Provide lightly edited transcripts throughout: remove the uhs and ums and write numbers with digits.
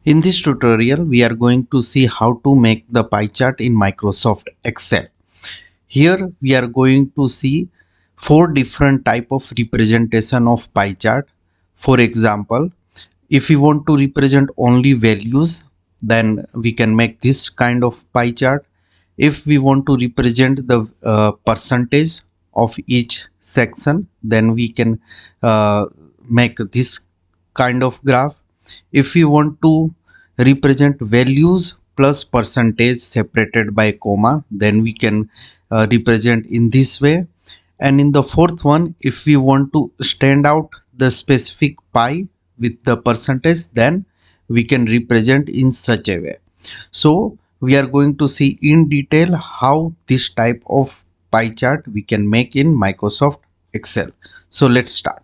In this tutorial, we are going to see how to make the pie chart in Microsoft Excel. Here we are going to see four different type of representation of pie chart. For example, if we want to represent only values, then we can make this kind of pie chart. If we want to represent the percentage of each section, then we can make this kind of graph. If we want to represent values plus percentage separated by comma, then we can represent in this way. And in the fourth one, if we want to stand out the specific pie with the percentage, then we can represent in such a way. So we are going to see in detail how this type of pie chart we can make in Microsoft Excel. So let's start.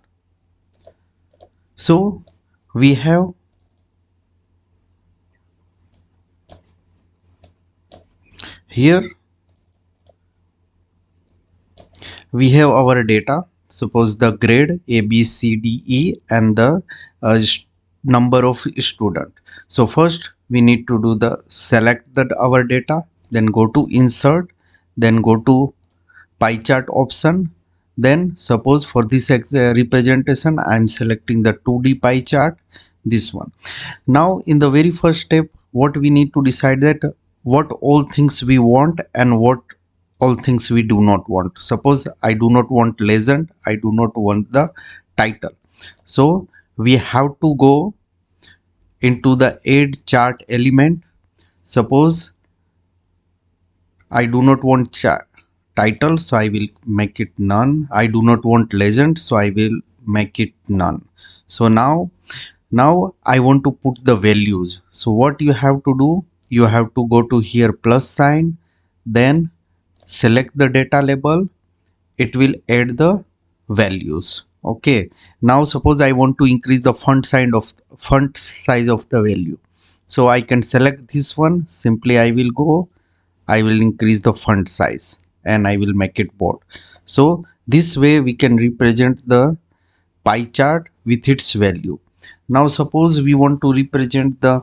So we have here we have our data. Suppose the grade A, B, C, D, E and the number of student. So first we need to do the select that our data, then go to insert, then go to pie chart option. Then suppose for this representation I am selecting the 2D pie chart, this one. Now in the very first step, what we need to decide that what all things we want and what all things we do not want. Suppose I do not want legend, I do not want the title. So we have to go into the add chart element. Suppose I do not want title, so I will make it none. I do not want legend, so I will make it none. So now I want to put the values. So what you have to do, you have to go to here plus sign, then select the data label. It will add the values. Okay, now suppose I want to increase the font size of the value. So I can select this one. Simply I will go, I will increase the font size and I will make it bold. So this way we can represent the pie chart with its value. Now suppose we want to represent the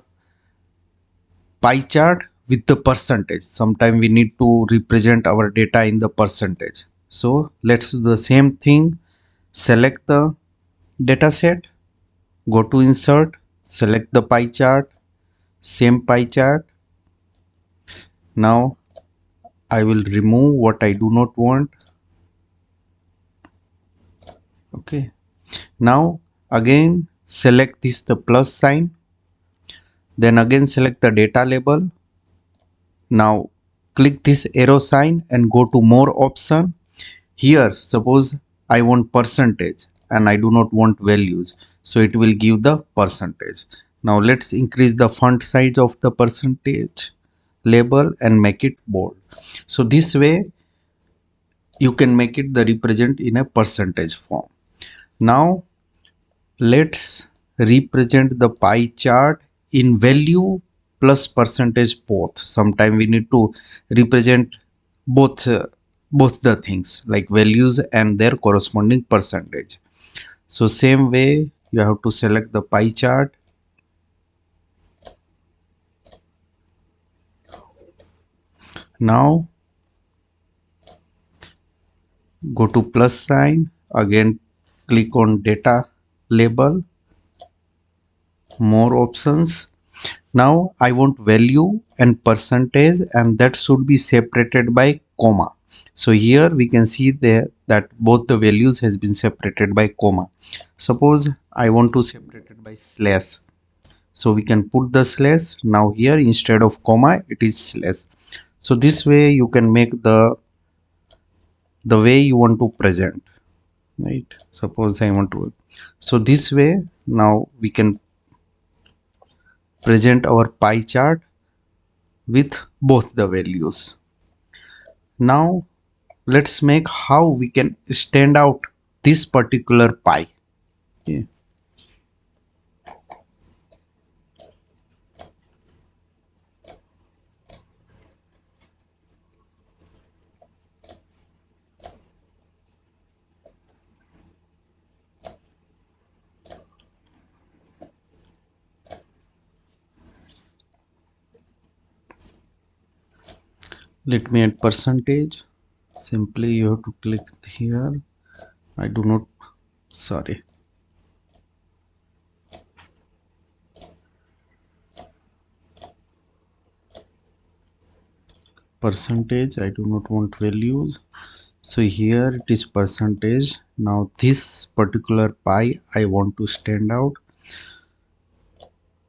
pie chart with the percentage. Sometime we need to represent our data in the percentage. So let's do the same thing. Select the data set, go to insert, select the pie chart, same pie chart. Now I will remove what I do not want. Okay, now again select this the plus sign, then again select the data label. Now click this arrow sign and go to more option. Here suppose I want percentage and I do not want values, so it will give the percentage. Now let's increase the font size of the percentage label and make it bold. So this way you can make it the represent in a percentage form. Now let's represent the pie chart in value plus percentage both. Sometime we need to represent both the things like values and their corresponding percentage. So same way you have to select the pie chart. Now go to plus sign, again click on data label, more options. Now I want value and percentage and that should be separated by comma. So here we can see there that both the values has been separated by comma. Suppose I want to separate it by slash. So we can put the slash. Now here instead of comma it is slash. So this way you can make the way you want to present, right? Suppose I want to, so this way now we can present our pie chart with both the values. Now let's make how we can stand out this particular pie. Okay. let me add percentage. Simply you have to click here. I do not, sorry, percentage, I do not want values. So here it is percentage. Now this particular pie I want to stand out.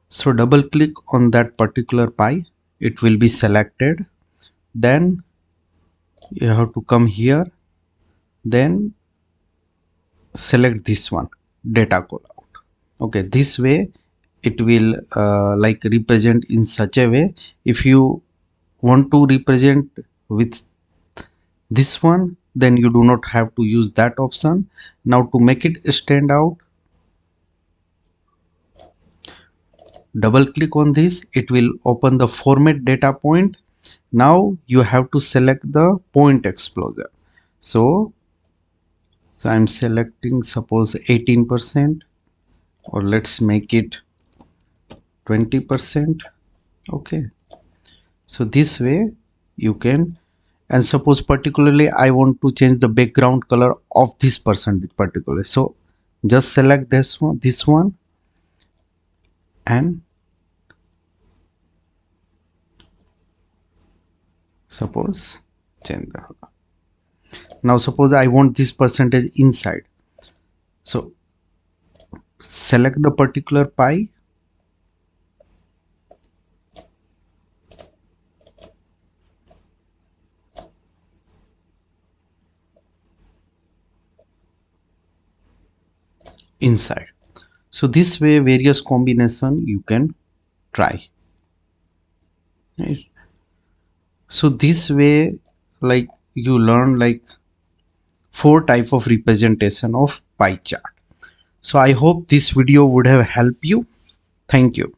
So double click on that particular pie, it will be selected. Then you have to come here, then select this one, data callout. Okay, this way it will like represent in such a way. If you want to represent with this one, then you do not have to use that option. Now to make it stand out, double click on this, it will open the format data point. Now you have to select the point explosion. So I'm selecting suppose 18%, or let's make it 20%. Okay, so this way you can, and suppose particularly I want to change the background color of this percentage particularly, so just select this one and suppose change the color. Now suppose I want this percentage inside, so select the particular pie, inside. So this way various combination you can try, right? So this way, like, you learn like 4 type of representation of pie chart. So I hope this video would have helped you. Thank you.